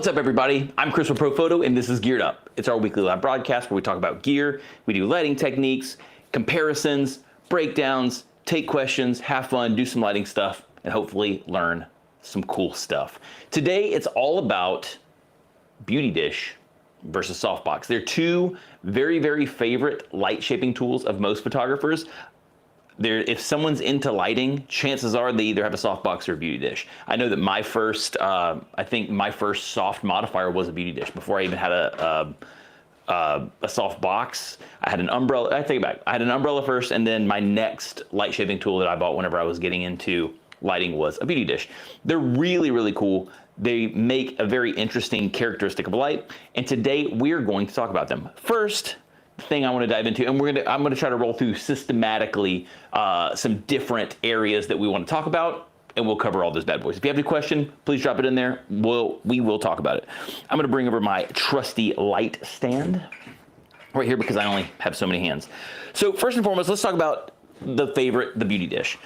What's up, everybody? I'm Chris with Profoto, and this is Geared Up. It's our weekly live broadcast where we talk about gear, we do lighting techniques, comparisons, breakdowns, take questions, have fun, do some lighting stuff, and hopefully learn some cool stuff. Today, it's all about Beauty Dish versus Softbox. They're two very, very favorite light shaping tools of most photographers. If someone's into lighting, chances are they either have a softbox or a Beauty Dish. I know that my first, I think my first soft modifier was a Beauty Dish. Before I even had a soft box, I had an umbrella. I take it back. I had an umbrella first, and then my next light shaping tool that I bought whenever I was getting into lighting was a Beauty Dish. They're really, really cool. They make a very interesting characteristic of light, and today we're going to talk about them. First thing I want to dive into, and I'm going to try to roll through systematically some different areas that we want to talk about, and we'll cover all those bad boys. If you have any question, please drop it in there. We will talk about it. I'm going to bring over my trusty light stand right here because I only have so many hands. So first and foremost, let's talk about the Beauty Dish.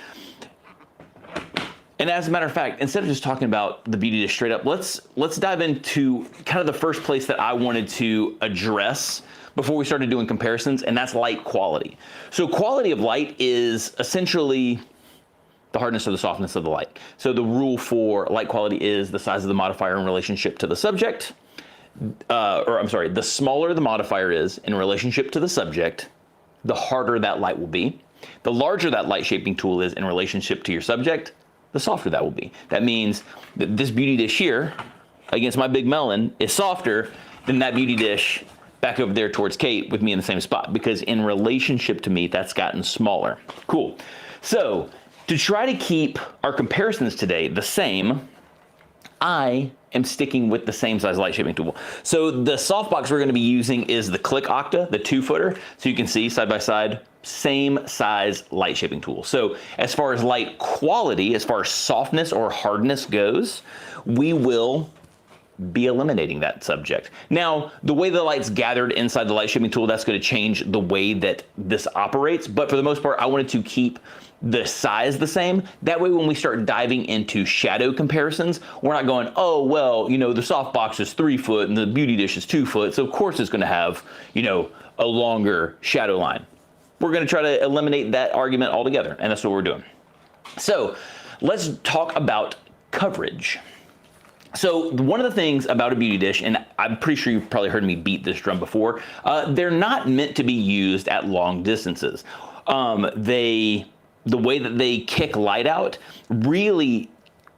And as a matter of fact, instead of just talking about the Beauty Dish straight up, let's dive into kind of the first place that I wanted to address before we started doing comparisons, and that's light quality. So quality of light is essentially the hardness or the softness of the light. So the rule for light quality is the size of the modifier in relationship to the subject, the smaller the modifier is in relationship to the subject, the harder that light will be. The larger that light shaping tool is in relationship to your subject, the softer that will be. That means that this Beauty Dish here against my big melon is softer than that Beauty Dish back over there towards Kate with me in the same spot, because in relationship to me, that's gotten smaller. Cool. So to try to keep our comparisons today the same, I am sticking with the same size light shaping tool. So the softbox we're going to be using is the Clic Octa, the 2-footer. So you can see side by side, same size light shaping tool. So as far as light quality, as far as softness or hardness goes, we will be eliminating that subject. Now, the way the light's gathered inside the light shaping tool, that's going to change the way that this operates. But for the most part, I wanted to keep the size the same. That way, when we start diving into shadow comparisons, we're not going, oh, well, you know, the softbox is 3 foot and the Beauty Dish is 2 foot. So of course it's going to have, you know, a longer shadow line. We're going to try to eliminate that argument altogether. And that's what we're doing. So let's talk about coverage. So one of the things about a Beauty Dish, and I'm pretty sure you've probably heard me beat this drum before, they're not meant to be used at long distances. The way that they kick light out, really,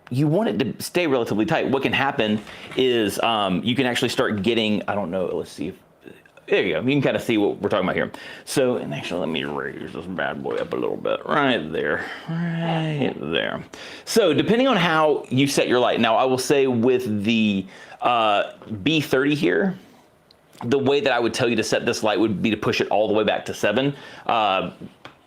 you want it to stay relatively tight. What can happen is you can actually start getting, I don't know, let's see if, there you go. You can kind of see what we're talking about here. So, and actually, let me raise this bad boy up a little bit. Right there. Right there. So, depending on how you set your light. Now, I will say with the B30 here, the way that I would tell you to set this light would be to push it all the way back to 7.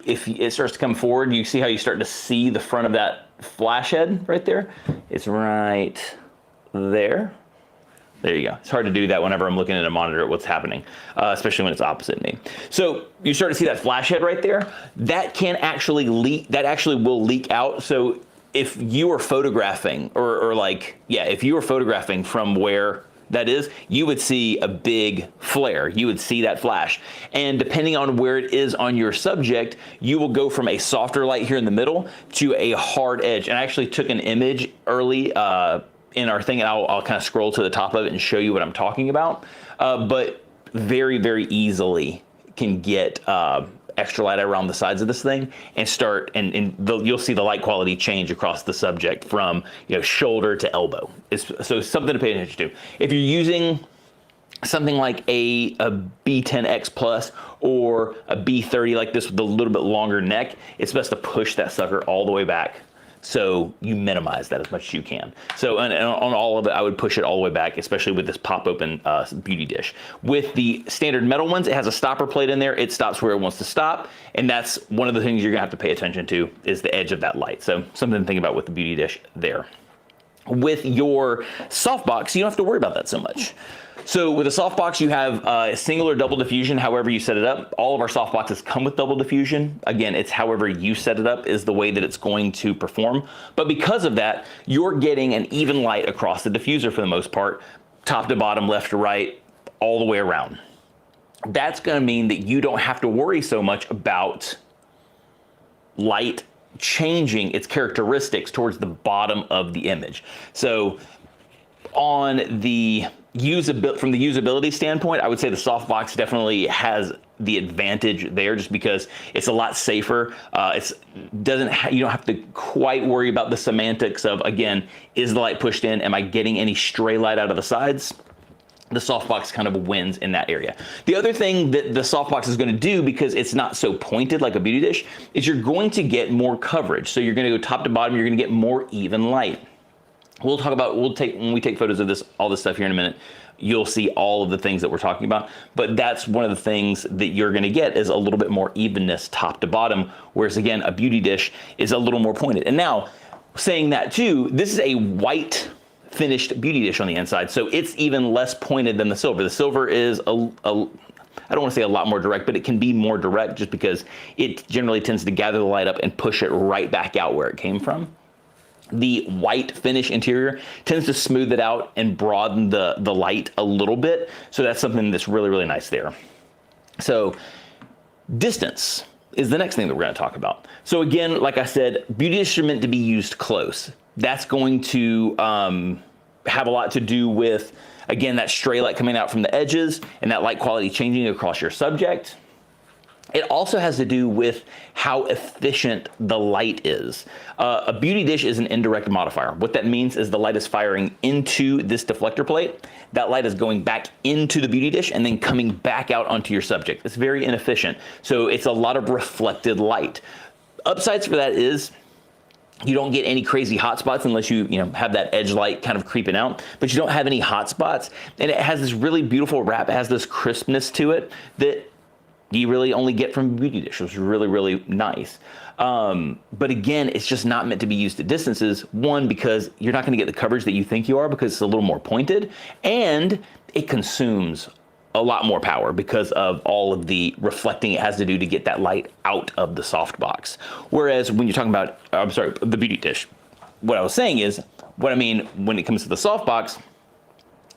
If it starts to come forward, you see how you start to see the front of that flash head right there? It's right there. There you go. It's hard to do that whenever I'm looking at a monitor at what's happening, especially when it's opposite me. So you start to see that flash head right there. That can actually leak. That actually will leak out. So if you are photographing, if you were photographing from where that is, you would see a big flare. You would see that flash. And depending on where it is on your subject, you will go from a softer light here in the middle to a hard edge. And I actually took an image early in our thing, and I'll kind of scroll to the top of it and show you what I'm talking about. But very, very easily can get extra light around the sides of this thing and start, you'll see the light quality change across the subject from, you know, shoulder to elbow. So something to pay attention to. If you're using something like a B10X Plus or a B30 like this with a little bit longer neck, it's best to push that sucker all the way back so you minimize that as much as you can. So on all of it, I would push it all the way back, especially with this pop-open Beauty Dish. With the standard metal ones, it has a stopper plate in there. It stops where it wants to stop, and that's one of the things you're gonna have to pay attention to is the edge of that light. So something to think about with the Beauty Dish there. With your softbox, you don't have to worry about that so much. So with a softbox, you have a single or double diffusion, however you set it up. All of our softboxes come with double diffusion. Again, it's however you set it up is the way that it's going to perform. But because of that, you're getting an even light across the diffuser for the most part. top to bottom, left to right, all the way around. That's going to mean that you don't have to worry so much about light changing its characteristics towards the bottom of the image. So on the from the usability standpoint, I would say the softbox definitely has the advantage there, just because it's a lot safer. You don't have to quite worry about the semantics of, again, is the light pushed in? Am I getting any stray light out of the sides? The softbox kind of wins in that area. The other thing that the softbox is going to do, because it's not so pointed like a beauty dish, is you're going to get more coverage. So you're going to go top to bottom, you're going to get more even light. When we take photos of all this stuff here in a minute, you'll see all of the things that we're talking about. But that's one of the things that you're going to get, is a little bit more evenness top to bottom. Whereas again, a beauty dish is a little more pointed. And now, saying that too, this is a white finished beauty dish on the inside, so it's even less pointed than the silver. The silver is I don't want to say a lot more direct, but it can be more direct just because it generally tends to gather the light up and push it right back out where it came from. The white finish interior tends to smooth it out and broaden the light a little bit. So that's something that's really, really nice there. So distance is the next thing that we're going to talk about. So again, like I said, beauty dish are meant to be used close. That's going to have a lot to do with, again, that stray light coming out from the edges and that light quality changing across your subject. It also has to do with how efficient the light is. A beauty dish is an indirect modifier. What that means is the light is firing into this deflector plate. That light is going back into the beauty dish and then coming back out onto your subject. It's very inefficient. So it's a lot of reflected light. Upsides for that is you don't get any crazy hot spots unless you have that edge light kind of creeping out, but you don't have any hot spots. And it has this really beautiful wrap. It has this crispness to it that you really only get from beauty dish. It's really, really nice. But again, it's just not meant to be used at distances. One, because you're not going to get the coverage that you think you are, because it's a little more pointed, and it consumes a lot more power because of all of the reflecting it has to do to get that light out of the softbox. Whereas when you're talking about, the beauty dish, what I was saying is, what I mean when it comes to the softbox,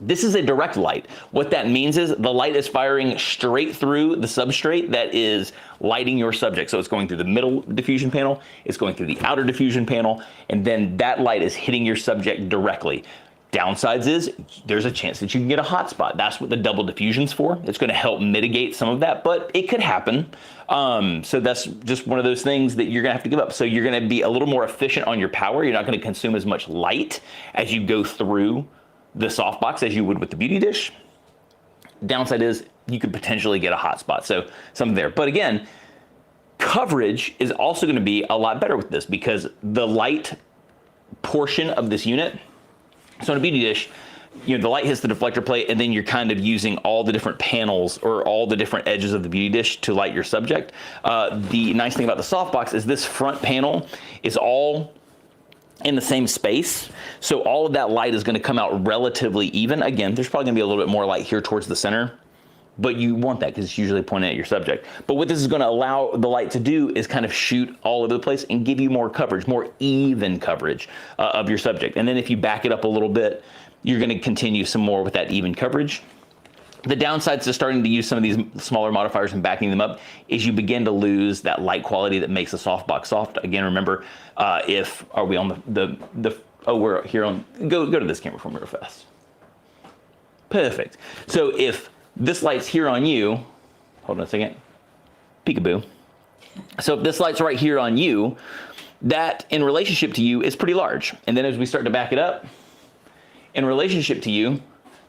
this is a direct light. What that means is the light is firing straight through the substrate that is lighting your subject. So it's going through the middle diffusion panel, it's going through the outer diffusion panel, and then that light is hitting your subject directly. Downsides is there's a chance that you can get a hot spot. That's what the double diffusion's for. It's going to help mitigate some of that, but it could happen. So that's just one of those things that you're going to have to give up. So you're going to be a little more efficient on your power. You're not going to consume as much light as you go through the softbox as you would with the beauty dish. Downside is you could potentially get a hot spot. So something there. But again, coverage is also going to be a lot better with this, because the light portion of this unit, so in a beauty dish, the light hits the deflector plate, and then you're kind of using all the different panels or all the different edges of the beauty dish to light your subject. The nice thing about the softbox is this front panel is all in the same space. So all of that light is going to come out relatively even. Again, there's probably going to be a little bit more light here towards the center, but you want that because it's usually pointing at your subject. But what this is going to allow the light to do is kind of shoot all over the place and give you more coverage, more even coverage of your subject. And then if you back it up a little bit, you're going to continue some more with that even coverage. The downsides to starting to use some of these smaller modifiers and backing them up is you begin to lose that light quality that makes a softbox soft. Again, remember, are we on we're here on, go to this camera for me real fast. Perfect. So if this light's here on you, hold on a second, peekaboo. So if this light's right here on you, that in relationship to you is pretty large. And then as we start to back it up, in relationship to you,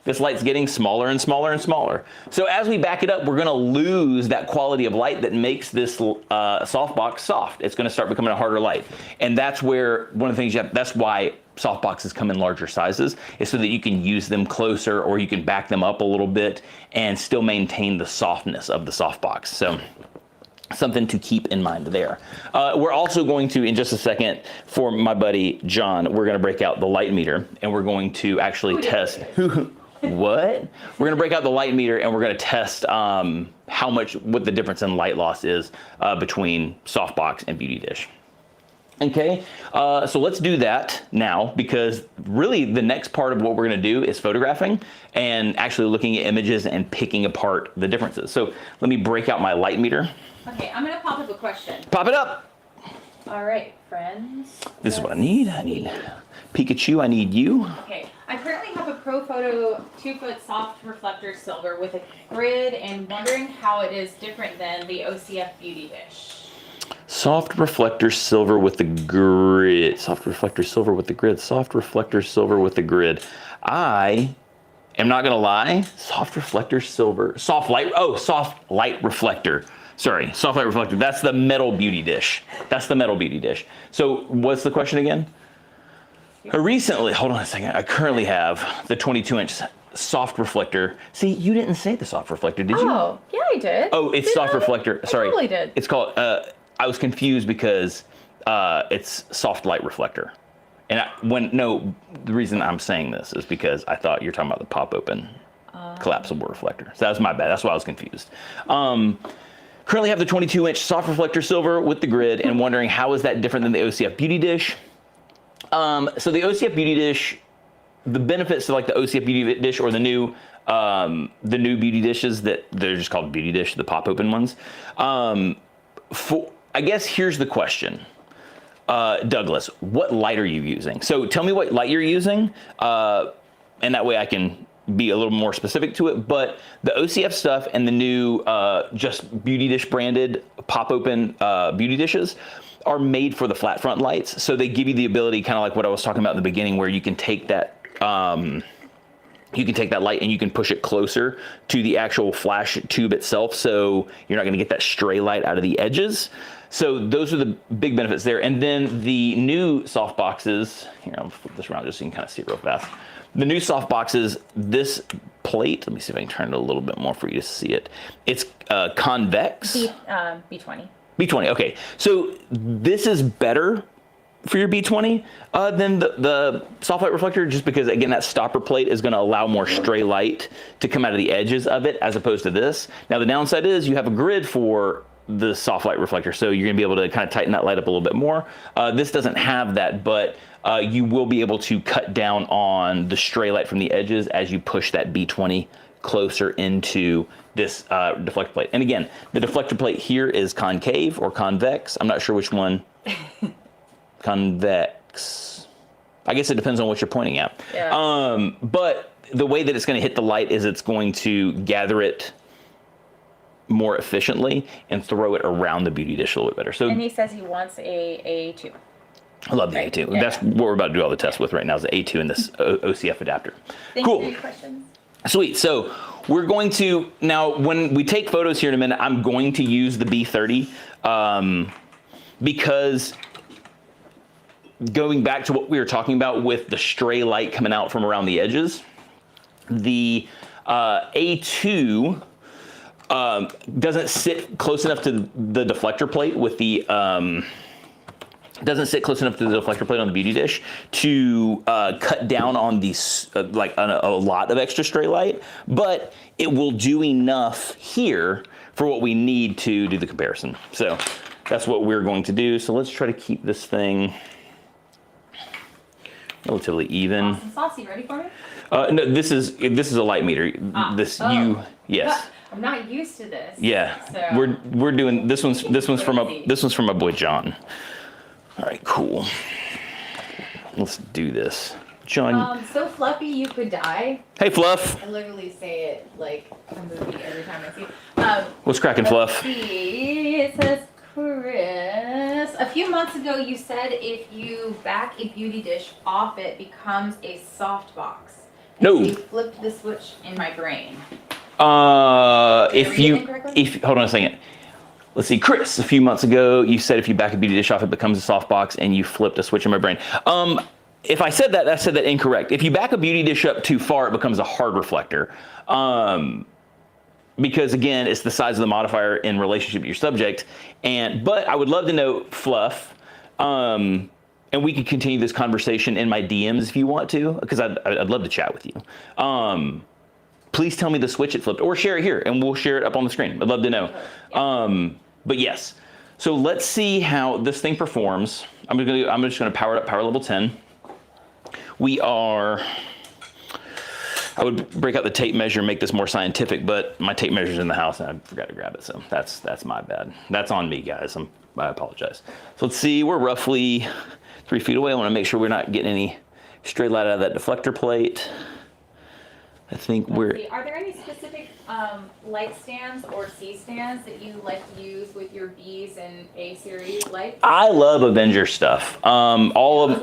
this light's getting smaller and smaller and smaller. So as we back it up, we're gonna lose that quality of light that makes this softbox soft. It's gonna start becoming a harder light. And that's where one of the things that's why softboxes come in larger sizes, is so that you can use them closer, or you can back them up a little bit and still maintain the softness of the softbox. So something to keep in mind there. We're also going to, in just a second, for my buddy John, we're gonna break out the light meter, and we're going to actually test, what? We're gonna break out the light meter, and we're gonna test what the difference in light loss is between softbox and beauty dish. Okay, so let's do that now, because really the next part of what we're gonna do is photographing and actually looking at images and picking apart the differences. So let me break out my light meter. Okay, I'm gonna pop up a question. Pop it up. All right, friends. This is what I need. I need Pikachu, I need you. Okay, I currently have a Profoto 2-foot soft reflector silver with a grid and wondering how it is different than the OCF Beauty Dish. Soft reflector silver with the grid. Soft reflector silver with the grid. Soft reflector silver with the grid. I am not gonna lie. Soft reflector silver. Soft light. Oh, soft light reflector. Sorry, soft light reflector. That's the metal beauty dish. That's the metal beauty dish. So what's the question again? Recently, hold on a second. I currently have the 22-inch soft reflector. See, you didn't say the soft reflector, did you? Oh, yeah, I did. Oh, it's soft reflector. Sorry. I totally did. It's called, I was confused because it's soft light reflector. And the reason I'm saying this is because I thought you're talking about the pop open collapsible reflector. So that was my bad. That's why I was confused. Currently have the 22-inch soft reflector silver with the grid and wondering how is that different than the OCF Beauty Dish? So the OCF Beauty Dish, the benefits to like the OCF Beauty Dish or the new beauty dishes that they're just called Beauty Dish, the pop open ones. I guess here's the question. Douglas, what light are you using? So tell me what light you're using, and that way I can be a little more specific to it. But the OCF stuff and the new just Beauty Dish branded pop open beauty dishes are made for the flat front lights. So they give you the ability, kind of like what I was talking about in the beginning, where you can take that light and you can push it closer to the actual flash tube itself. So you're not gonna get that stray light out of the edges. So those are the big benefits there. And then the new soft boxes, here, I'll flip this around just so you can kind of see it real fast. The new soft boxes, this plate, let me see if I can turn it a little bit more for you to see it. It's convex. B20. B20, okay. So this is better for your B20 than the soft light reflector, just because again, that stopper plate is gonna allow more stray light to come out of the edges of it as opposed to this. Now the downside is you have a grid for the soft light reflector, so you're gonna be able to kind of tighten that light up a little bit more. This doesn't have that, but you will be able to cut down on the stray light from the edges as you push that B20 closer into this deflector plate. And again, the deflector plate here is concave or convex. I'm not sure which one. Convex. I guess it depends on what you're pointing at. Yeah. But the way that it's going to hit the light is it's going to gather it more efficiently and throw it around the beauty dish a little bit better. So, and he says he wants a A2. I love the A2. Yeah, that's what we're about to do all the tests with right now is the A2 and this OCF adapter. Thank you for your questions. Sweet. So we're going to, now when we take photos here in a minute, I'm going to use the B30 because going back to what we were talking about with the stray light coming out from around the edges, the A2 doesn't sit close enough to the deflector plate with the doesn't sit close enough to the deflector plate on the beauty dish to cut down on these like a lot of extra stray light, but it will do enough here for what we need to do the comparison. So that's what we're going to do. So let's try to keep this thing relatively even. Awesome. Saucy, ready for me? No, this is a light meter. Yes. I'm not used to this. Yeah, so. we're doing this one's from my boy John. All right, cool. Let's do this, John. So fluffy you could die. Hey, Fluff. I literally say it like a movie every time I see it. What's cracking, Fluff? See. It says Chris. A few months ago, you said if you back a beauty dish off, it becomes a soft box. No. So you flipped the switch in my brain. If hold on a second. Let's see, Chris, a few months ago, you said if you back a beauty dish off, it becomes a soft box, and you flipped a switch in my brain. If I said that incorrect. If you back a beauty dish up too far, it becomes a hard reflector. Because again, it's the size of the modifier in relationship to your subject. But I would love to know, Fluff, and we can continue this conversation in my DMs if you want to, because I'd love to chat with you. Please tell me the switch it flipped, or share it here, and we'll share it up on the screen. I'd love to know. But yes, so let's see how this thing performs. I'm just gonna power it up, power level 10. I would break out the tape measure and make this more scientific, but my tape measure's in the house and I forgot to grab it, so that's my bad. That's on me, guys. I apologize. So let's see, we're roughly 3 feet away. I want to make sure we're not getting any stray light out of that deflector plate. I think Are there any specific light stands or C stands that you like to use with your B's and A series lights? I love Avenger stuff. All of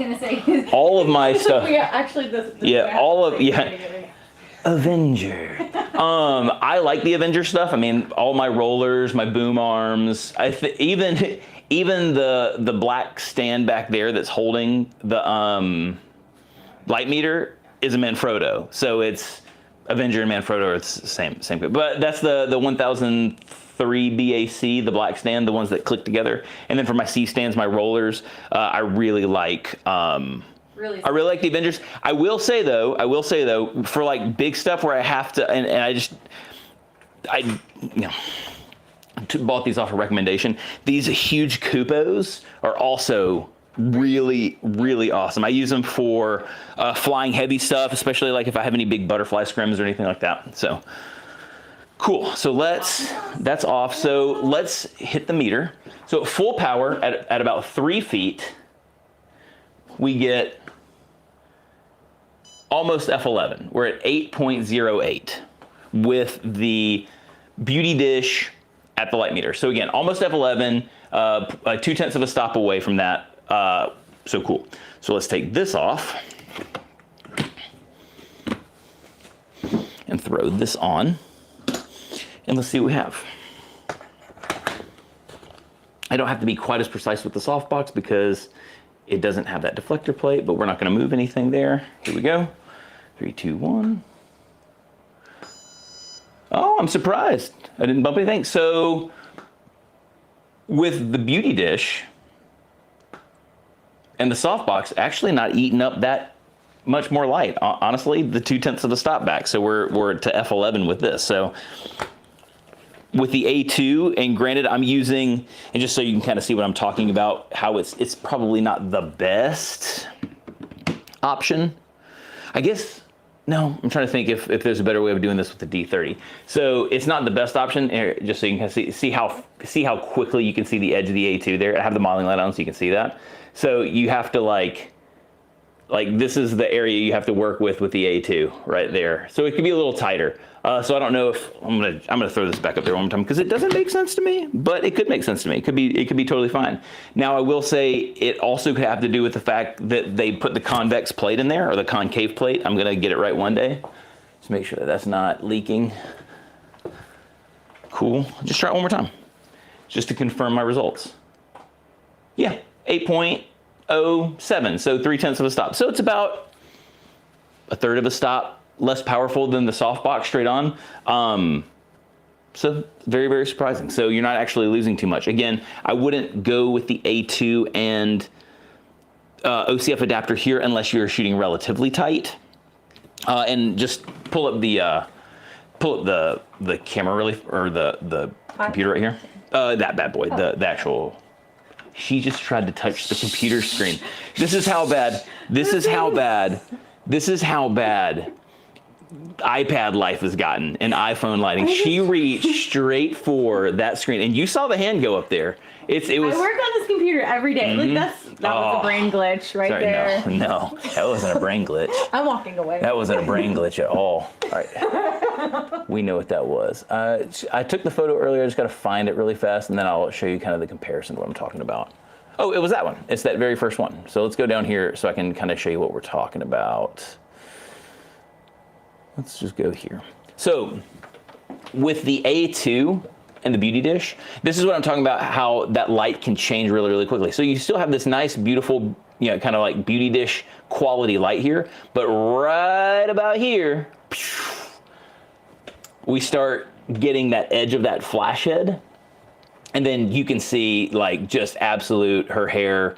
my stuff. Yeah, actually, Avenger. I like the Avenger stuff. I mean, all my rollers, my boom arms. Even the black stand back there that's holding the light meter is a Manfrotto. So it's Avenger and Manfrotto are the same. But that's the 1003 BAC, the black stand, the ones that click together. And then for my C stands, my rollers, I really like. I really like the Avengers. I will say though, for like big stuff where I have to, and I bought these off a recommendation. These huge Kupos are also really, really awesome. I use them for flying heavy stuff, especially like if I have any big butterfly scrims or anything like that. So cool. So that's off. So let's hit the meter. So at full power at about 3 feet, we get almost F11. We're at 8.08 with the beauty dish at the light meter. So again, almost F11, 2/10 of a stop away from that. So cool. So let's take this off and throw this on, and let's see what we have. I don't have to be quite as precise with the softbox because it doesn't have that deflector plate, but we're not going to move anything there. Here we go. 3, 2, 1. Oh, I'm surprised. I didn't bump anything. So with the beauty dish and the softbox actually not eating up that much more light. Honestly, the 2/10 of a stop back. So we're to F11 with this. So with the A2, and granted I'm using, and just so you can kind of see what I'm talking about, how it's probably not the best option. I guess, no, I'm trying to think if there's a better way of doing this with the D30. So it's not the best option, just so you can kind of see how quickly you can see the edge of the A2 there. I have the modeling light on so you can see that. So you have to like this is the area you have to work with the A2 right there. So it could be a little tighter. So I don't know if I'm gonna throw this back up there one more time because it doesn't make sense to me, but it could make sense to me. It could be totally fine. Now I will say it also could have to do with the fact that they put the convex plate in there, or the concave plate. I'm gonna get it right one day. Just make sure that that's not leaking. Cool. Just try it one more time, just to confirm my results. Yeah, 8.07. So 3/10 of a stop. So it's about 1/3 of a stop less powerful than the softbox straight on. So very, very surprising. So you're not actually losing too much. Again, I wouldn't go with the A2 and OCF adapter here unless you're shooting relatively tight. And just pull up the camera really, or the computer right here. That bad boy, the actual. She just tried to touch the computer screen. This is how bad iPad life has gotten, and iPhone lighting. She reached straight for that screen, and you saw the hand go up there. It was. I work on this computer every day. Like that was a brain glitch right there. No, that wasn't a brain glitch. I'm walking away. That wasn't a brain glitch at all. All right, we know what that was. I took the photo earlier. I just got to find it really fast, and then I'll show you kind of the comparison to what I'm talking about. Oh, it was that one. It's that very first one. So let's go down here so I can kind of show you what we're talking about. Let's just go here. So with the A2 and the beauty dish, this is what I'm talking about, how that light can change really, really quickly. So you still have this nice, beautiful, kind of like beauty dish quality light here, but right about here, we start getting that edge of that flash head. And then you can see like just absolute, her hair,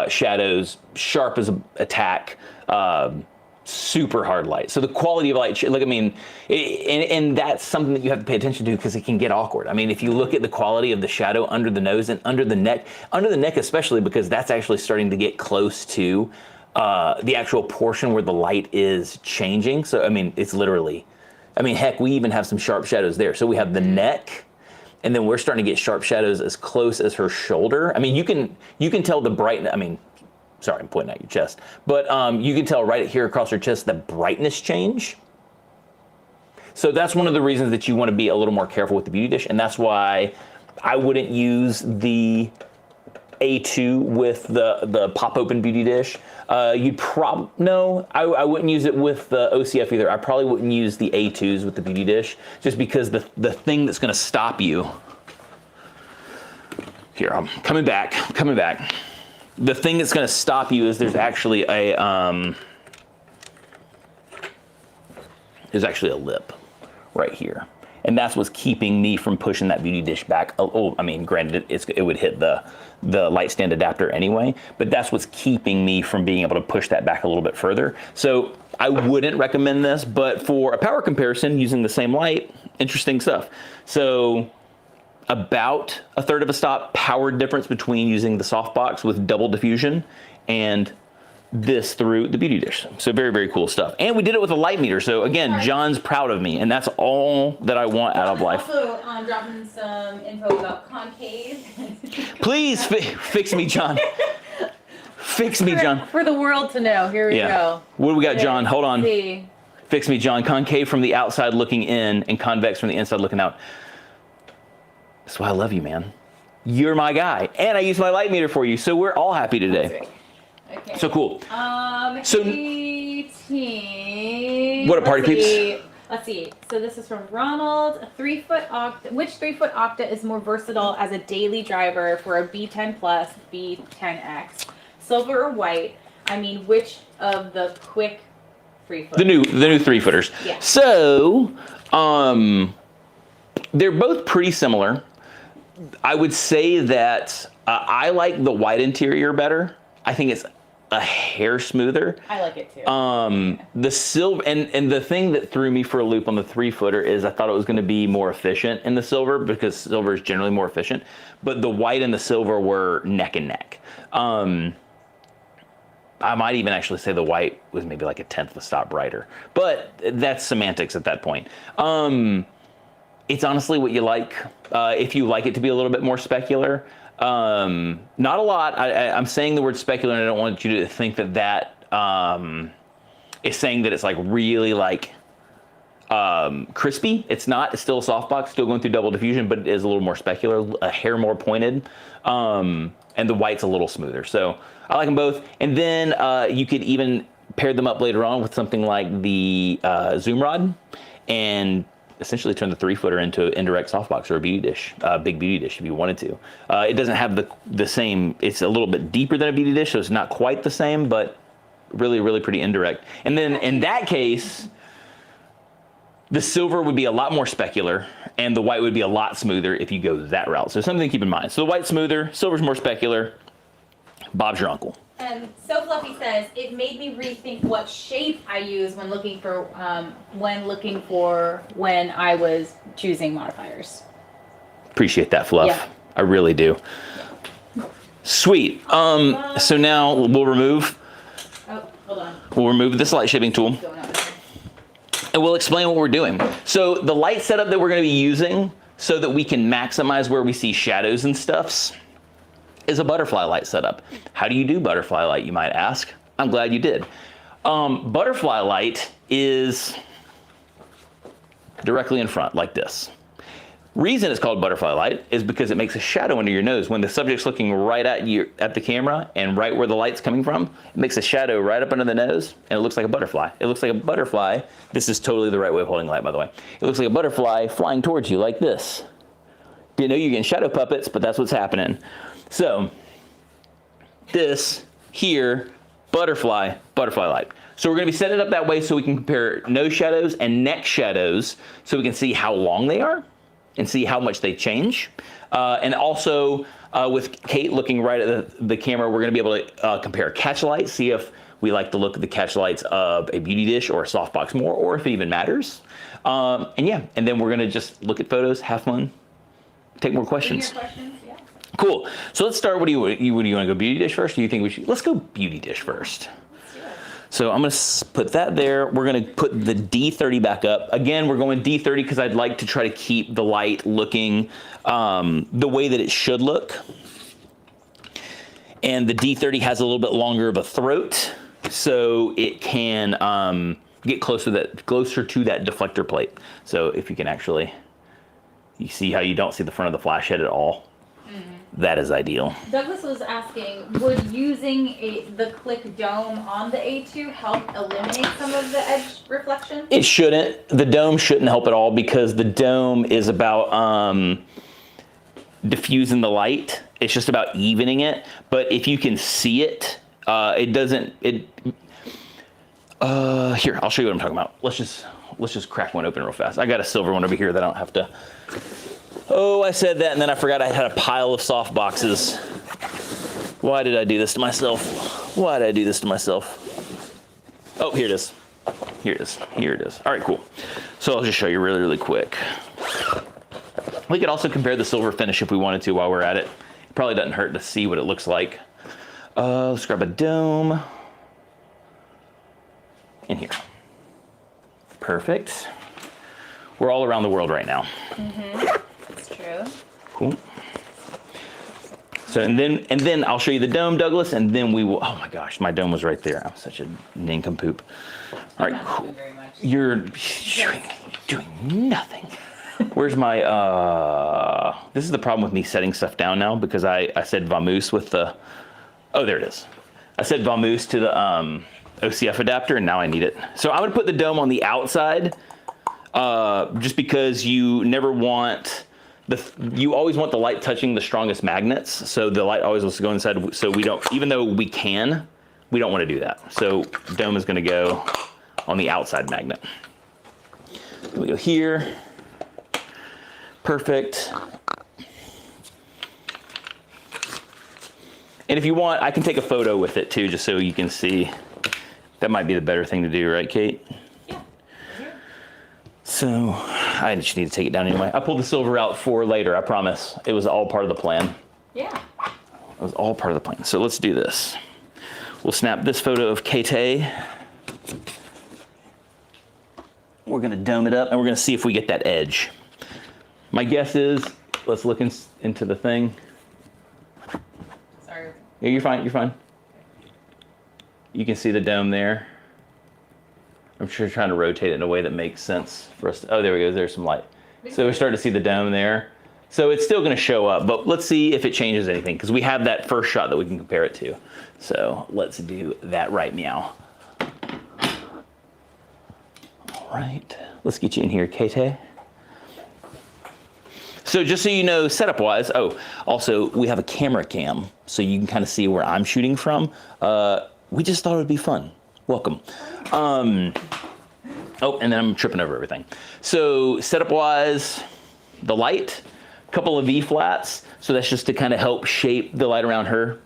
shadows, sharp as a tack. super hard light. So the quality of light, look, I mean, and that's something that you have to pay attention to because it can get awkward. I mean, if you look at the quality of the shadow under the nose and under the neck especially, because that's actually starting to get close to the actual portion where the light is changing. So, I mean, it's literally, I mean, heck, we even have some sharp shadows there. So we have the neck, and then we're starting to get sharp shadows as close as her shoulder. I mean, you can tell the brightness, I mean, sorry, I'm pointing at your chest, but you can tell right here across her chest the brightness change. So that's one of the reasons that you want to be a little more careful with the Beauty Dish, and that's why I wouldn't use the A2 with the pop open Beauty Dish. No, I wouldn't use it with the OCF either. I probably wouldn't use the A2s with the Beauty Dish, just because the thing that's going to stop you. Here, I'm coming back. The thing that's going to stop you is there's actually a lip right here, and that's what's keeping me from pushing that Beauty Dish back. Oh, I mean, granted, it would hit the light stand adapter anyway, but that's what's keeping me from being able to push that back a little bit further. So I wouldn't recommend this, but for a power comparison using the same light, interesting stuff. So about a third of a stop power difference between using the softbox with double diffusion and this through the Beauty Dish. So very, very cool stuff. And we did it with a light meter. So again, John's proud of me, and that's all that I want out of life. Also, dropping some info about concave. Please fix me, John. Fix me, John. For the world to know. Here we go. What do we got, John? Hold on. See. Fix me, John. Concave from the outside looking in and convex from the inside looking out. That's why I love you, man. You're my guy. And I use my light meter for you, so we're all happy today. Okay. So cool. So what a party peeps. Let's see. So this is from Ronald. A 3-foot Octa. Which 3-foot Octa is more versatile as a daily driver for a B10 Plus, B10X? Silver or white? I mean, which of the quick 3-foot? The new 3-footers. Yeah. So, they're both pretty similar. I would say that I like the white interior better. I think it's a hair smoother. I like it too. The silver, and the thing that threw me for a loop on the 3-footer is I thought it was going to be more efficient in the silver, because silver is generally more efficient, but the white and the silver were neck and neck. I might even actually say the white was maybe like a 1/10 of a stop brighter, but that's semantics at that point. It's honestly what you like. If you like it to be a little bit more specular, not a lot. I'm saying the word specular, and I don't want you to think that is saying that it's like really like crispy. It's not. It's still a softbox, still going through double diffusion, but it is a little more specular, a hair more pointed, and the white's a little smoother. So I like them both. And then you could even pair them up later on with something like the zoom rod, and essentially turn the 3-footer into an indirect softbox or a Beauty Dish, big Beauty Dish if you wanted to. It doesn't have the same, it's a little bit deeper than a Beauty Dish, so it's not quite the same, but really, really pretty indirect. And then in that case, the silver would be a lot more specular, and the white would be a lot smoother if you go that route. So something to keep in mind. So the white's smoother, silver's more specular. Bob's your uncle. And So Fluffy says, it made me rethink what shape I use when looking for when I was choosing modifiers. Appreciate that, Fluff. Yeah. I really do. Yeah. Sweet. So now we'll remove. Oh, hold on. We'll remove this light shaping tool, and we'll explain what we're doing. So the light setup that we're going to be using, so that we can maximize where we see shadows and stuffs, is a butterfly light setup. How do you do butterfly light, you might ask? I'm glad you did. Butterfly light is directly in front, like this. Reason it's called butterfly light is because it makes a shadow under your nose. When the subject's looking right at you, at the camera, and right where the light's coming from, it makes a shadow right up under the nose, and it looks like a butterfly. It looks like a butterfly. This is totally the right way of holding light, by the way. It looks like a butterfly flying towards you like this. Didn't know you're getting shadow puppets, but that's what's happening. So this here, butterfly light. So we're going to be setting it up that way so we can compare nose shadows and neck shadows, so we can see how long they are and see how much they change. And also with Kate looking right at the camera, we're going to be able to compare catch lights, see if we like the look of the Catchlights of a beauty dish or a softbox more, or if it even matters. And yeah, and then we're gonna just look at photos, have fun, take more questions. Yeah. Cool. So let's start. What do you want to go beauty dish first? Or do you think we should? Let's go beauty dish first. So I'm going to put that there. We're going to put the D30 back up. Again, we're going D30 because I'd like to try to keep the light looking the way that it should look. And the D30 has a little bit longer of a throat, so it can get closer to that deflector plate. So if you can actually, you see how you don't see the front of the flash head at all? That is ideal. Douglas was asking, would using the Clic dome on the A2 help eliminate some of the edge reflection? It shouldn't. The dome shouldn't help at all because the dome is about diffusing the light. It's just about evening it. But if you can see it, it doesn't. Here, I'll show you what I'm talking about. Let's just crack one open real fast. I got a silver one over here that I don't have to. Oh, I said that and then I forgot I had a pile of soft boxes. Why did I do this to myself? Why did I do this to myself? Oh, here it is. Here it is. Here it is. All right, cool. So I'll just show you really, really quick. We could also compare the silver finish if we wanted to while we're at it. It probably doesn't hurt to see what it looks like. Let's grab a dome. In here. Perfect. We're all around the world right now. That's true. Cool. So and then I'll show you the dome, Douglas, and then we will. Oh my gosh, my dome was right there. I'm such a nincompoop. All right, cool. You're doing nothing. Where's my? This is the problem with me setting stuff down now because I said vamoose with the. Oh, there it is. I said vamoose to the OCF adapter, and now I need it. So I'm gonna put the dome on the outside, just because you never want. You always want the light touching the strongest magnets, so the light always wants to go inside, so we don't, even though we don't want to do that. So dome is going to go on the outside magnet. We go here. Perfect. And if you want, I can take a photo with it too, just so you can see. That might be the better thing to do, right, Kate? Yeah. So I just need to take it down anyway. I pulled the silver out for later, I promise. It was all part of the plan. Yeah. It was all part of the plan. So let's do this. We'll snap this photo of Kate. We're gonna dome it up and we're gonna see if we get that edge. My guess is, let's look into the thing. Sorry. Yeah, you're fine, you're fine. You can see the dome there. I'm sure trying to rotate it in a way that makes sense for us. Oh, there we go. There's some light. So we're starting to see the dome there. So it's still going to show up, but let's see if it changes anything because we have that first shot that we can compare it to. So let's do that right now. All right. Let's get you in here, Kate. So just so you know, setup-wise, also we have a camera cam, so you can kind of see where I'm shooting from. We just thought it would be fun. Welcome. Oh, and then I'm tripping over everything. So setup-wise, the light, a couple of V-flats. So that's just to kind of help shape the light around her,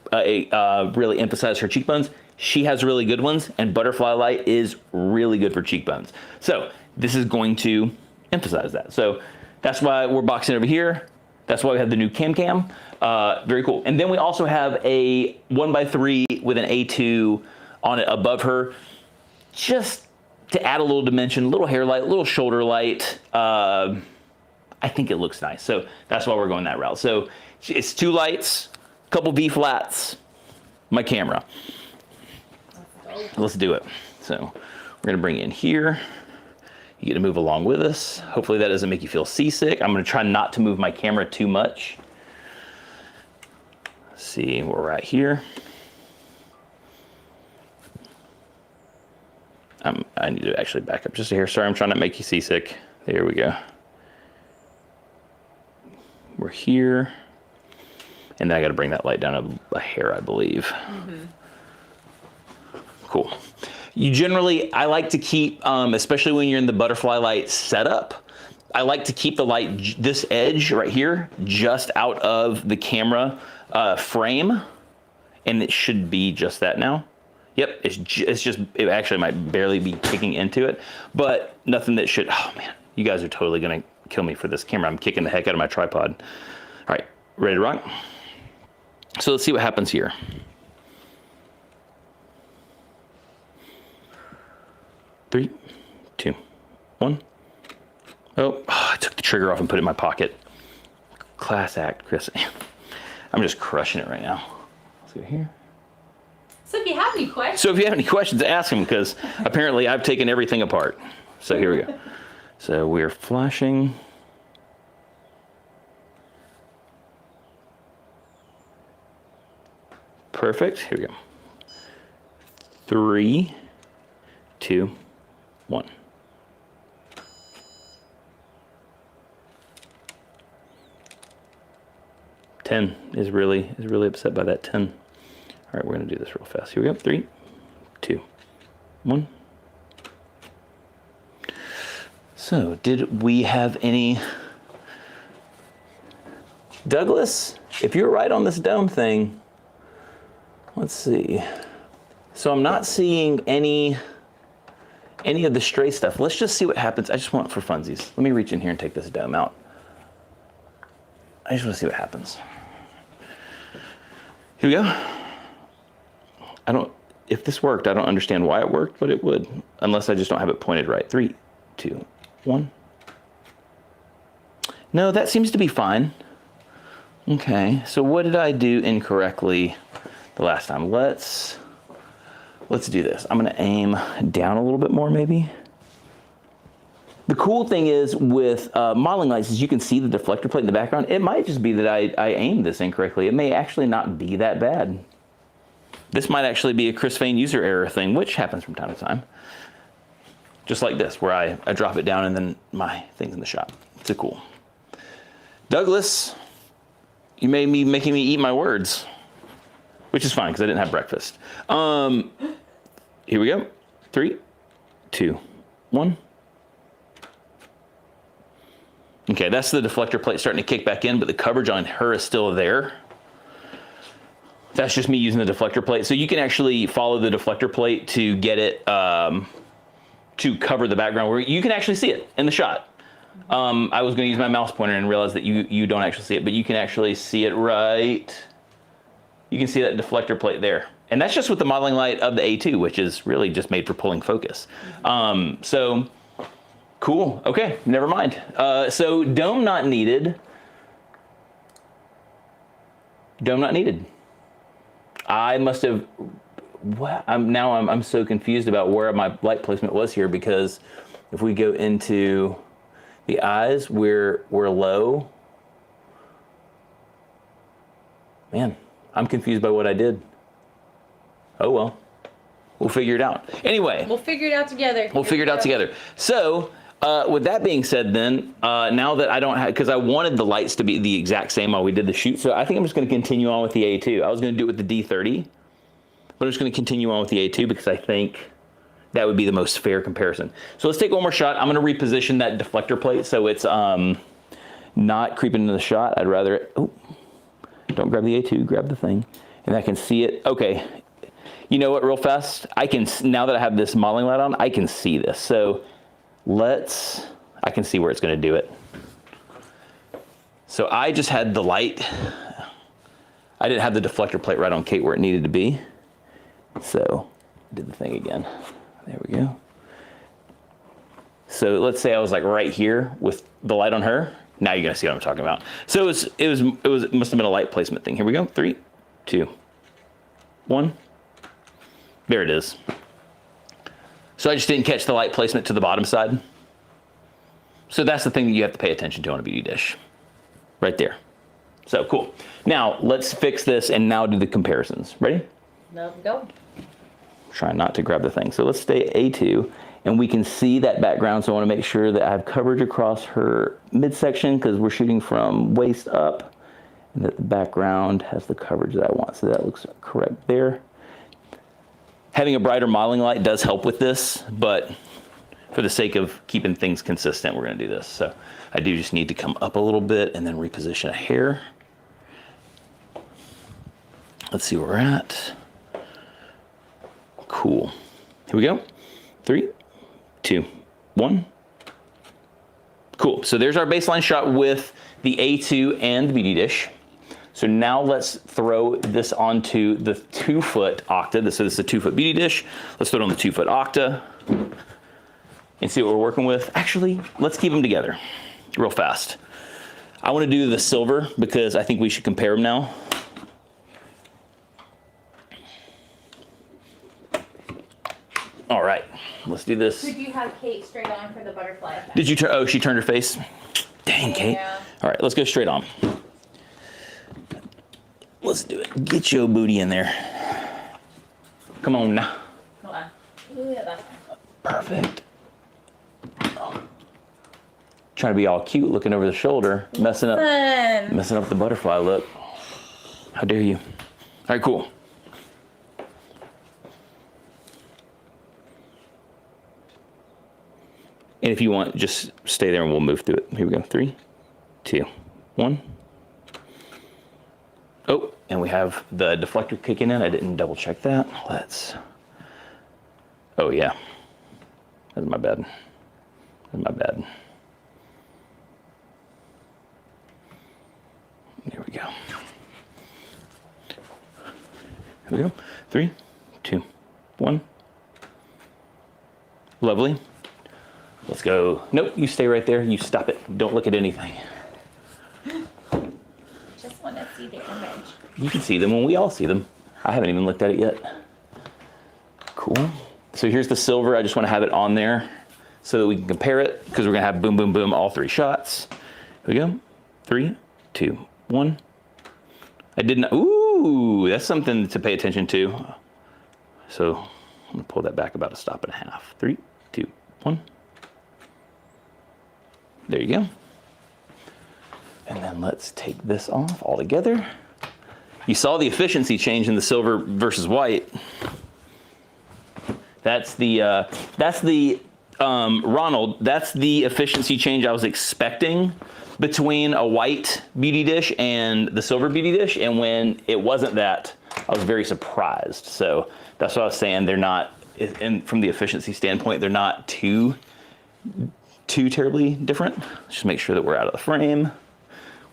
really emphasize her cheekbones. She has really good ones, and butterfly light is really good for cheekbones. So this is going to emphasize that. So that's why we're boxing over here. That's why we have the new cam. Very cool. And then we also have a 1x3 with an A2 on it above her, just to add a little dimension, a little hair light, a little shoulder light. I think it looks nice. So that's why we're going that route. So it's 2 lights, a couple V-flats, my camera. Let's do it. So we're gonna bring it in here. You get to move along with us. Hopefully that doesn't make you feel seasick. I'm gonna try not to move my camera too much. Let's see where we're at here. I need to actually back up just a hair. Sorry, I'm trying not to make you seasick. There we go. We're here. And then I gotta bring that light down a hair, I believe. Cool. I like to keep, especially when you're in the butterfly light setup, I like to keep the light, this edge right here, just out of the camera frame. And it should be just that now. Yep, it actually might barely be kicking into it, but nothing that should, oh man, you guys are totally gonna kill me for this camera. I'm kicking the heck out of my tripod. All right, ready to rock? So let's see what happens here. Three, two, one. Oh, I took the trigger off and put it in my pocket. Class act, Chris. I'm just crushing it right now. Let's go here. So if you have any questions, ask them, because apparently I've taken everything apart. So here we go. So we're flashing. Perfect. Here we go. 3, 2, 1. Ten is really upset by that 10. All right, we're gonna do this real fast. Here we go. 3, 2, 1. So, did we have any? Douglas, if you're right on this dome thing, let's see. So I'm not seeing any of the stray stuff. Let's just see what happens. I just want it for funsies. Let me reach in here and take this dome out. I just want to see what happens. Here we go. If this worked, I don't understand why it worked, but it would, unless I just don't have it pointed right. 3, 2, 1. No, that seems to be fine. Okay, so what did I do incorrectly the last time? Let's do this. I'm gonna aim down a little bit more maybe. The cool thing is with modeling lights is you can see the deflector plate in the background. It might just be that I aimed this incorrectly. It may actually not be that bad. This might actually be a Chris Fain user error thing, which happens from time to time. Just like this, where I drop it down and then my thing's in the shot. It's cool. Douglas, you made me making me eat my words, which is fine because I didn't have breakfast. Here we go. 3, 2, 1. Okay, that's the deflector plate starting to kick back in, but the coverage on her is still there. That's just me using the deflector plate. So you can actually follow the deflector plate to get it to cover the background where you can actually see it in the shot. I was going to use my mouse pointer and realize that you don't actually see it, but you can actually see it right. You can see that deflector plate there. And that's just with the modeling light of the A2, which is really just made for pulling focus. So cool. Okay, never mind. So dome not needed. Dome not needed. I must have. What? I'm so confused about where my light placement was here, because if we go into the eyes, we're low. Man, I'm confused by what I did. Oh well, we'll figure it out. Anyway, we'll figure it out together. We'll figure it out together. So. With that being said then, now that I don't have, because I wanted the lights to be the exact same while we did the shoot, so I think I'm just going to continue on with the A2. I was going to do it with the D30, but I'm just going to continue on with the A2 because I think that would be the most fair comparison. So let's take one more shot. I'm going to reposition that deflector plate so it's not creeping into the shot. I'd rather, oh, don't grab the A2, grab the thing, and I can see it. Okay, you know what, real fast, I can, now that I have this modeling light on, I can see this. So I can see where it's going to do it. So I just had the light. I didn't have the deflector plate right on Kate where it needed to be. So did the thing again. There we go. So let's say I was like right here with the light on her. Now you're going to see what I'm talking about. So it must have been a light placement thing. Here we go. 3, 2, 1. There it is. So I just didn't catch the light placement to the bottom side. So that's the thing that you have to pay attention to on a beauty dish. Right there. So cool. Now let's fix this and now do the comparisons. Ready? No, go. Try not to grab the thing. So let's stay A2 and we can see that background. So I want to make sure that I have coverage across her midsection because we're shooting from waist up and that the background has the coverage that I want. So that looks correct there. Having a brighter modeling light does help with this, but for the sake of keeping things consistent, we're going to do this. So I do just need to come up a little bit and then reposition a hair. Let's see where we're at. Cool. Here we go. 3, 2, 1. Cool. So there's our baseline shot with the A2 and the beauty dish. So now let's throw this onto the 2-foot Octa. So this is a 2-foot beauty dish. Let's throw it on the 2-foot Octa and see what we're working with. Actually, let's keep them together real fast. I want to do the silver because I think we should compare them now. All right, let's do this. Could you have Kate straight on for the butterfly effect? Did you turn? Oh, she turned her face. Dang, Kate. Yeah. All right, let's go straight on. Let's do it. Get your booty in there. Come on now. Hold on. Ooh, yeah, that's fine. Perfect. Oh. Trying to be all cute, looking over the shoulder, messing up the butterfly look. How dare you? All right, cool. And if you want, just stay there and we'll move through it. Here we go. 3, 2, 1. Oh, and we have the deflector kicking in. I didn't double check that. Oh yeah. That's my bad. That's my bad. There we go. Here we go. 3, 2, 1. Lovely. Let's go. Nope, you stay right there. You stop it. Don't look at anything. Just want to see the image. You can see them when we all see them. I haven't even looked at it yet. Cool. So here's the silver. I just want to have it on there so that we can compare it because we're going to have boom, boom, boom, all 3 shots. Here we go. 3, 2, 1. I didn't. Ooh, that's something to pay attention to. So I'm going to pull that back about a stop and a half. 3, 2, 1. There you go. And then let's take this off all together. You saw the efficiency change in the silver versus white. That's the Ronald, that's the efficiency change I was expecting between a white beauty dish and the silver beauty dish. And when it wasn't that, I was very surprised. So that's what I was saying. They're not, and from the efficiency standpoint, they're not too terribly different. Let's just make sure that we're out of the frame.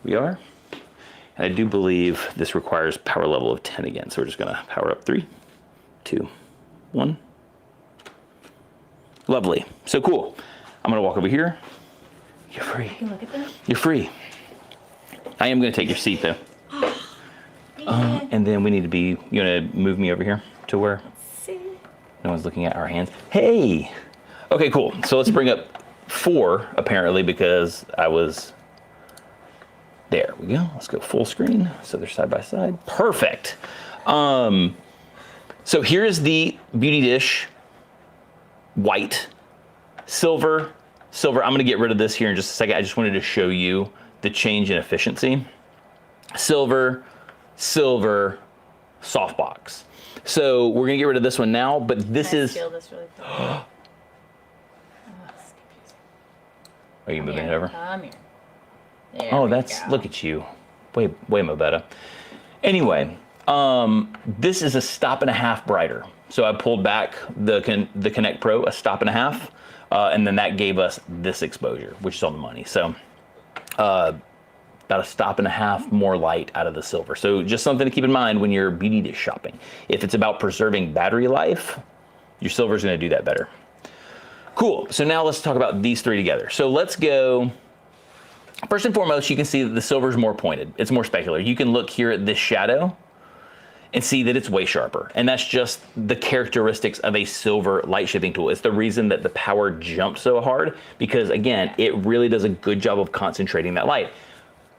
We are. And I do believe this requires power level of 10 again. So we're just gonna power up 3, 2, 1. Lovely. So cool. I'm gonna walk over here. You're free. You can look at them. You're free. I am gonna take your seat though. And then we need to be, you gonna move me over here to where no one's looking at our hands. Hey! Okay, cool. So let's bring up 4 apparently because I was, there we go. Let's go full screen. So they're side by side. Perfect. So here's the beauty dish. White, silver. I'm gonna get rid of this here in just a second. I just wanted to show you the change in efficiency. Silver, softbox. So we're gonna get rid of this one now, but this is. Feel this really cool. Are you moving it over? Come here. There Oh, we that's, go. look at you. Way more better. Anyway, this is a stop and a half brighter. So I pulled back the Connect Pro a stop and a half, and then that gave us this exposure, which is on the money. So about a stop and a half more light out of the silver. So just something to keep in mind when you're beauty dish shopping. If it's about preserving battery life, your silver is going to do that better. Cool. So now let's talk about these 3 together. So let's go. First and foremost, you can see that the silver is more pointed. It's more specular. You can look here at this shadow and see that it's way sharper. And that's just the characteristics of a silver light shifting tool. It's the reason that the power jumps so hard because again, it really does a good job of concentrating that light.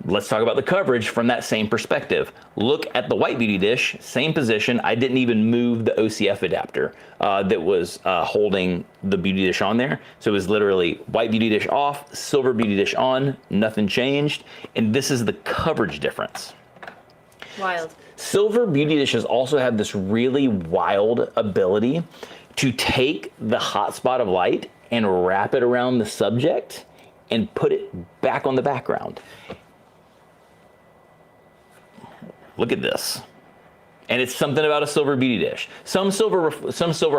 Let's talk about the coverage from that same perspective. Look at the white beauty dish, same position. I didn't even move the OCF adapter that was holding the beauty dish on there. So it was literally white beauty dish off, silver beauty dish on, nothing changed. And this is the coverage difference. Wild. Silver beauty dishes also have this really wild ability to take the hot spot of light and wrap it around the subject and put it back on the background. Look at this. And it's something about a silver beauty dish. Some silver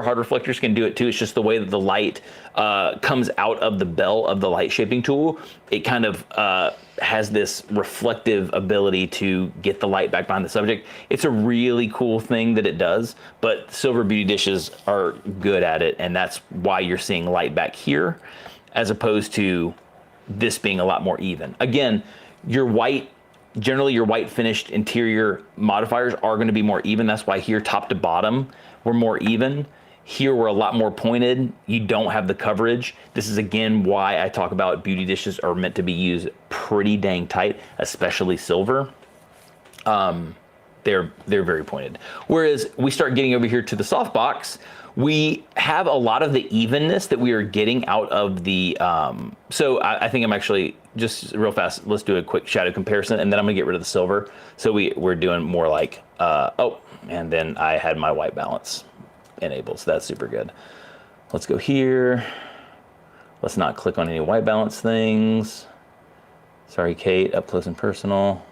hard reflectors can do it too. It's just the way that the light comes out of the bell of the light shaping tool. It kind of has this reflective ability to get the light back behind the subject. It's a really cool thing that it does, but silver beauty dishes are good at it, and that's why you're seeing light back here, as opposed to this being a lot more even. Again, generally your white finished interior modifiers are going to be more even. That's why here, top to bottom, we're more even. Here we're a lot more pointed. You don't have the coverage. This is again why I talk about beauty dishes are meant to be used pretty dang tight, especially silver. They're very pointed. Whereas we start getting over here to the softbox, we have a lot of the evenness that we are getting out of the, so I think I'm actually, just real fast, let's do a quick shadow comparison, and then I'm gonna get rid of the silver. So we're doing more like, oh, and then I had my white balance enabled, so that's super good. Let's go here. Let's not click on any white balance things. Sorry, Kate, up close and personal.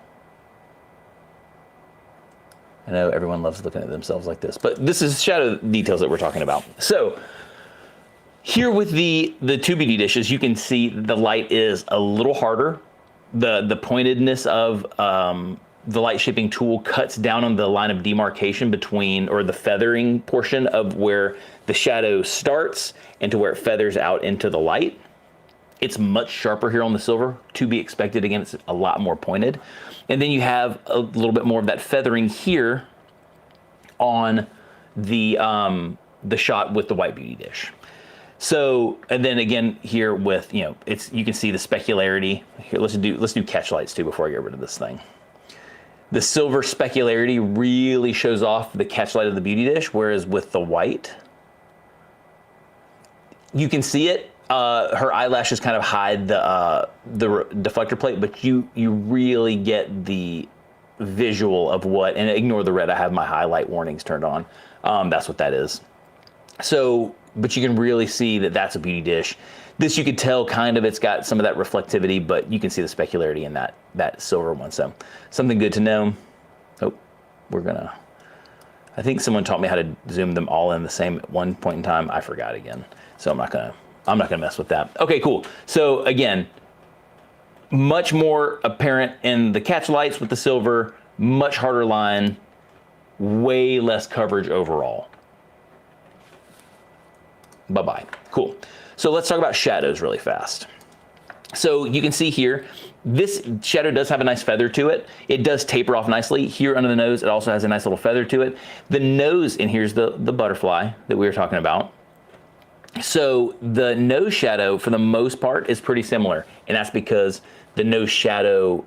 I know everyone loves looking at themselves like this, but this is shadow details that we're talking about. So here with the two beauty dishes, you can see the light is a little harder. The pointedness of the light shaping tool cuts down on the line of demarcation between, or the feathering portion of where the shadow starts and to where it feathers out into the light. It's much sharper here on the silver, to be expected. Again, it's a lot more pointed. And then you have a little bit more of that feathering here on the shot with the white beauty dish. So, and then again here with, you know, you can see the specularity. Here, let's do Catchlights too before I get rid of this thing. The silver specularity really shows off the catchlight of the beauty dish, whereas with the white, you can see it. Her eyelashes kind of hide the deflector plate, but you really get the visual of what, and ignore the red, I have my highlight warnings turned on. That's what that is. So, but you can really see that that's a beauty dish. This you could tell kind of, it's got some of that reflectivity, but you can see the specularity in that silver one. So something good to know. Oh, I think someone taught me how to zoom them all in the same at one point in time. I forgot again. So I'm not gonna mess with that. Okay, cool. So again, much more apparent in the Catchlights with the silver, much harder line, way less coverage overall. Bye-bye. Cool. So let's talk about shadows really fast. So you can see here, this shadow does have a nice feather to it. It does taper off nicely. Here under the nose, it also has a nice little feather to it. The nose, and here's the butterfly that we were talking about. So the nose shadow, for the most part, is pretty similar, and that's because the nose shadow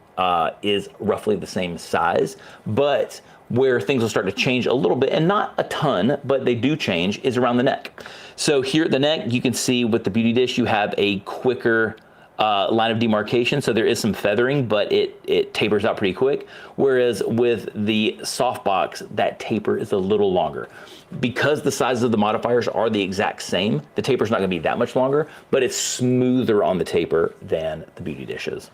is roughly the same size, but where things will start to change a little bit, and not a ton, but they do change, is around the neck. So here at the neck, you can see with the beauty dish, you have a quicker line of demarcation, so there is some feathering, but it tapers out pretty quick, whereas with the softbox, that taper is a little longer. Because the sizes of the modifiers are the exact same, the taper's not gonna be that much longer, but it's smoother on the taper than the beauty dishes.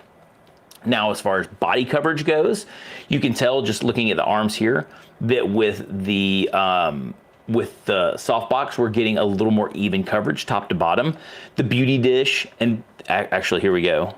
Now, as far as body coverage goes, you can tell just looking at the arms here that with the softbox, we're getting a little more even coverage top to bottom. The beauty dish, and actually here we go.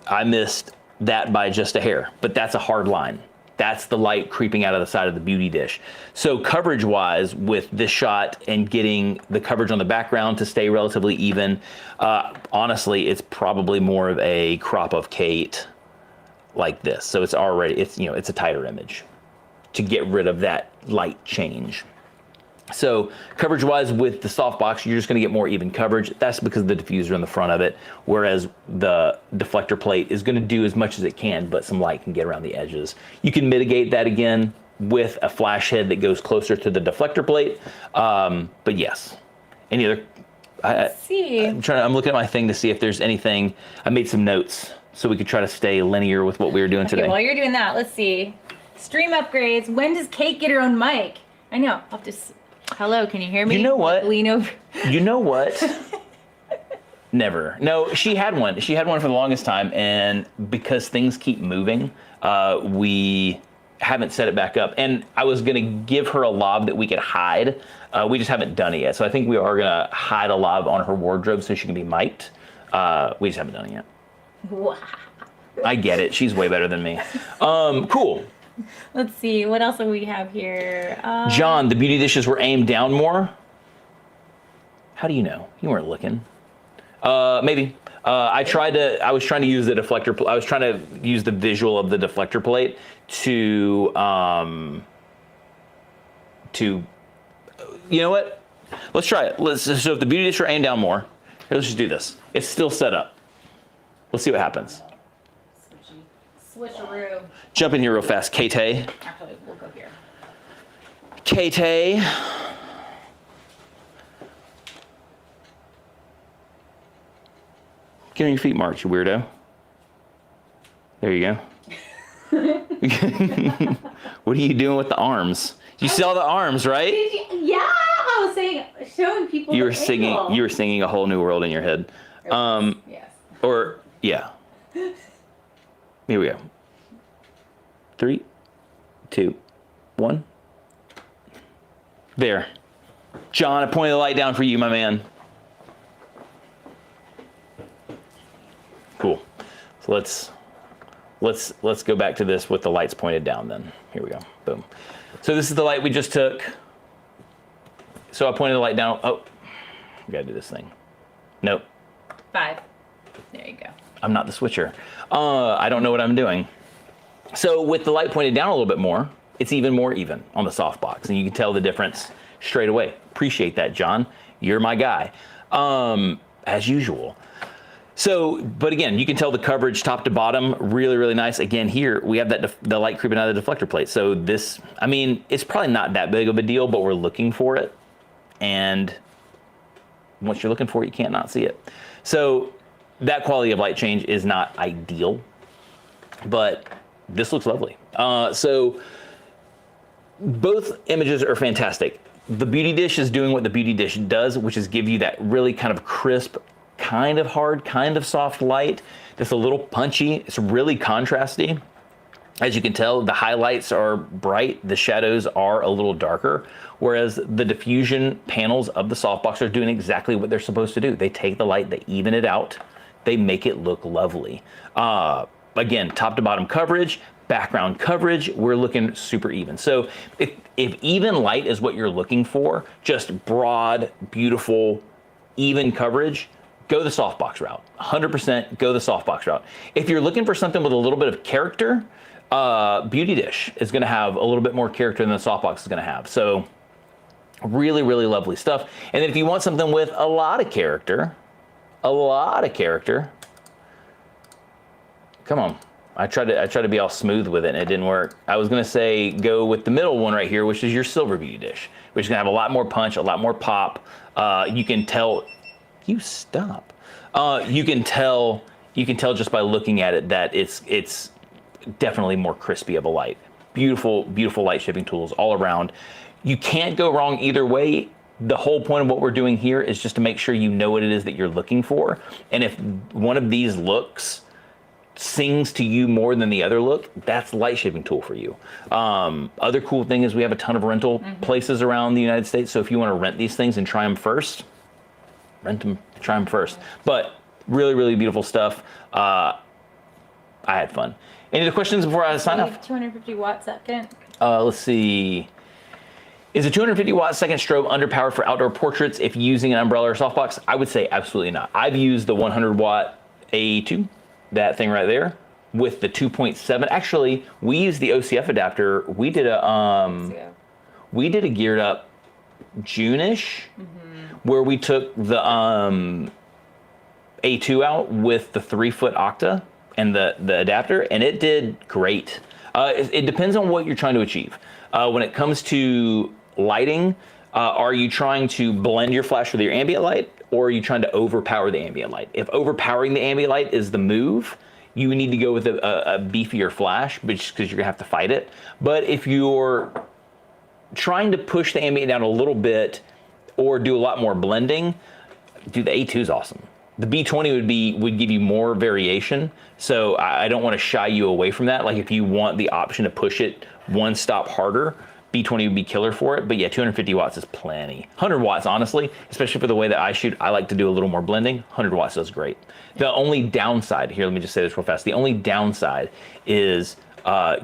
I missed that by just a hair, but that's a hard line. That's the light creeping out of the side of the beauty dish. So coverage wise with this shot and getting the coverage on the background to stay relatively even, honestly, it's probably more of a crop of Kate like this. So it's a tighter image to get rid of that light change. So coverage wise with the softbox, you're just gonna get more even coverage. That's because of the diffuser in the front of it, whereas the deflector plate is gonna do as much as it can, but some light can get around the edges. You can mitigate that again with a flash head that goes closer to the deflector plate. But yes, any other, I'm looking at my thing to see if there's anything. I made some notes so we could try to stay linear with what we were doing today. While you're doing that, let's see. Stream upgrades. When does Kate get her own mic? I know, Hello, can you hear me? You know what? Lean over. You know what? Never. No, she had one. She had one for the longest time, and because things keep moving, we haven't set it back up. And I was gonna give her a lob that we could hide. We just haven't done it yet. So I think we are gonna hide a lob on her wardrobe so she can be mic'd. We just haven't done it yet. Wow. I get it. She's way better than me. Cool. Let's see, what else do we have here? John, the beauty dishes were aimed down more. How do you know? You weren't looking. Maybe. I was trying to use the deflector. I was trying to use the visual of the deflector plate to, you know what? Let's try it. So if the beauty dish were aimed down more, let's just do this. It's still set up. Let's see what happens. Switcheroo. Jump in here real fast, Kate. Actually, we'll go here. Kate. Get on your feet, March, you weirdo. There you go. What are you doing with the arms? You saw the arms, right? Yeah, I was saying, showing people. You were singing. You were singing a whole new world in your head. Yes. Or yeah. Here we go. 3, 2, 1. There. John, I pointed the light down for you, my man. Cool. So let's go back to this with the lights pointed down then. Here we go. Boom. So this is the light we just took. So I pointed the light down. Oh, we gotta do this thing. Nope. 5. There you go. I'm not the switcher. I don't know what I'm doing. So with the light pointed down a little bit more, it's even more even on the softbox, and you can tell the difference straight away. Appreciate that, John. You're my guy, as usual. So, but again, you can tell the coverage top to bottom, really, really nice. Again, here we have that the light creeping out of the deflector plate. So this, I mean, it's probably not that big of a deal, but we're looking for it. And once you're looking for it, you can't not see it. So that quality of light change is not ideal, but this looks lovely. So both images are fantastic. The beauty dish is doing what the beauty dish does, which is give you that really kind of crisp, kind of hard, kind of soft light that's a little punchy. It's really contrasty. As you can tell, the highlights are bright, the shadows are a little darker, whereas the diffusion panels of the softbox are doing exactly what they're supposed to do. They take the light, they even it out, they make it look lovely. Again, top to bottom coverage, background coverage, we're looking super even. So if even light is what you're looking for, just broad, beautiful, even coverage, go the softbox route. 100% go the softbox route. If you're looking for something with a little bit of character, Beauty Dish is gonna have a little bit more character than the softbox is gonna have. So really, really lovely stuff. And then if you want something with a lot of character, come on. I tried to be all smooth with it and it didn't work. I was gonna say go with the middle one right here, which is your silver Beauty Dish, which is gonna have a lot more punch, a lot more pop. You can tell, you stop. You can tell just by looking at it that it's definitely more crispy of a light. Beautiful, beautiful light shaping tools all around. You can't go wrong either way. The whole point of what we're doing here is just to make sure you know what it is that you're looking for. And if one of these looks sings to you more than the other look, that's the light shaping tool for you. Other cool thing is we have a ton of rental places around the United States. So if you want to rent these things and try them first, rent them, try them first. But really, really beautiful stuff. I had fun. Any other questions before I sign off? 250 watt second. Let's see. Is a 250 watt second strobe underpowered for outdoor portraits if using an umbrella or softbox? I would say absolutely not. I've used the 100 watt A2, that thing right there, with the 2.7. Actually, we used the OCF adapter. We did a geared up June-ish, where we took the A2 out with the 3-foot Octa and the adapter, and it did great. It depends on what you're trying to achieve. When it comes to lighting, are you trying to blend your flash with your ambient light, or are you trying to overpower the ambient light? If overpowering the ambient light is the move, you need to go with a beefier flash, because you're gonna have to fight it. But if you're trying to push the ambient down a little bit or do a lot more blending, dude, the A2 is awesome. The B20 would give you more variation, so I don't want to shy you away from that. Like if you want the option to push it one stop harder, B20 would be killer for it. But yeah, 250 watts is plenty. 100 watts, honestly, especially for the way that I shoot, I like to do a little more blending. 100 watts does great. The only downside here, let me just say this real fast. The only downside is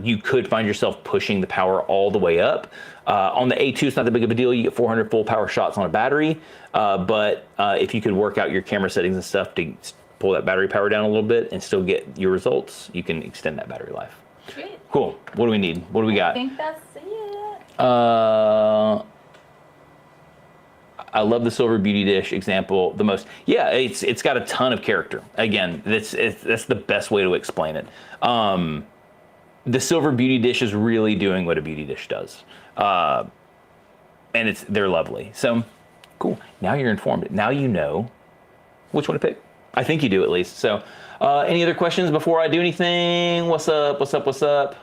you could find yourself pushing the power all the way up. On the A2, it's not that big of a deal. You get 400 full power shots on a battery. But if you could work out your camera settings and stuff to pull that battery power down a little bit and still get your results, you can extend that battery life. Sweet. Cool. What do we need? What do we got? I think that's it. I love the silver beauty dish example the most. Yeah, it's got a ton of character. Again, that's the best way to explain it. The silver beauty dish is really doing what a beauty dish does, and they're lovely. So cool. Now you're informed. Now you know which one to pick. I think you do at least. So, any other questions before I do anything? What's up? What's up? What's up?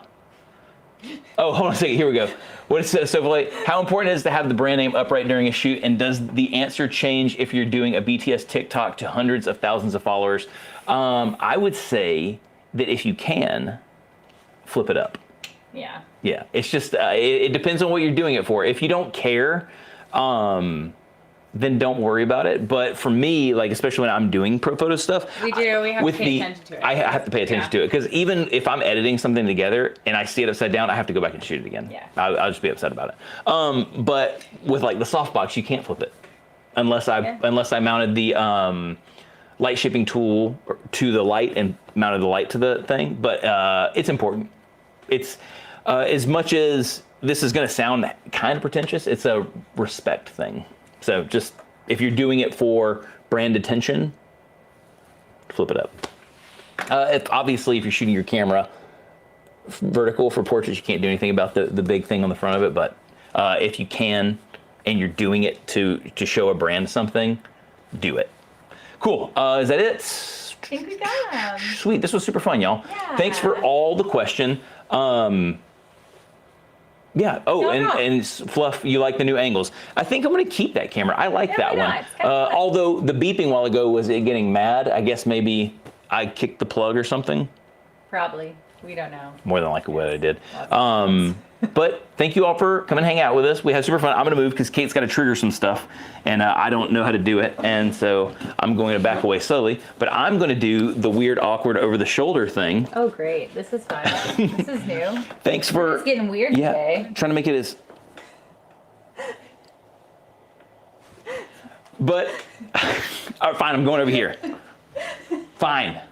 Oh, hold on a second. Here we go. What is so late? How important is it to have the brand name upright during a shoot? And does the answer change if you're doing a BTS TikTok to hundreds of thousands of followers? I would say that if you can, flip it up. Yeah. Yeah. It's just it depends on what you're doing it for. If you don't care, then don't worry about it. But for me, like especially when I'm doing Profoto stuff, we have to pay attention to it. I have to pay attention to it because even if I'm editing something together and I see it upside down, I have to go back and shoot it again. Yeah. I'll just be upset about it. But with like the softbox, you can't flip it unless I mounted the light shipping tool to the light and mounted the light to the thing. But it's important. It's as much as this is going to sound kind of pretentious, it's a respect thing. So just, if you're doing it for brand attention, flip it up. Obviously, if you're shooting your camera vertical for portraits, you can't do anything about the big thing on the front of it. But if you can, and you're doing it to show a brand something, do it. Cool. Is that it? I think we got them. Sweet. This was super fun, y'all. Yeah. Thanks for all the question. Yeah. Oh, and Fluff, you like the new angles. I think I'm going to keep that camera. I like that one. Although the beeping while ago was it getting mad. I guess maybe I kicked the plug or something. Probably. We don't know. More than likely what I did. But thank you all for coming and hang out with us. We had super fun. I'm going to move because Kate's got to trigger some stuff, and I don't know how to do it. And so I'm going to back away slowly. But I'm going to do the weird, awkward over-the-shoulder thing. Oh, great. This is fun. This is new. Thanks for... It's getting weird today. Trying to make it as... But... All right, fine, I'm going over here. Fine.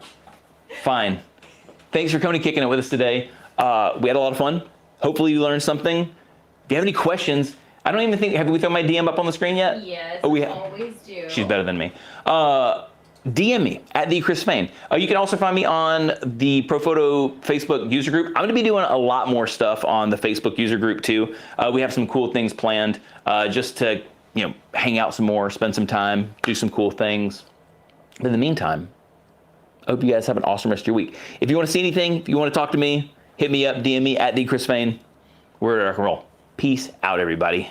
Thanks for coming and kicking it with us today. We had a lot of fun. Hopefully you learned something. If you have any questions, I don't even think, have we thrown my DM up on the screen yet? Yes, we always do. She's better than me. DM me at @TheChrisFain. You can also find me on the Profoto Facebook user group. I'm going to be doing a lot more stuff on the Facebook user group too. We have some cool things planned just to hang out some more, spend some time, do some cool things. But in the meantime, I hope you guys have an awesome rest of your week. If you want to see anything, if you want to talk to me, hit me up, DM me at @TheChrisFain. We're at rock and roll. Peace out, everybody.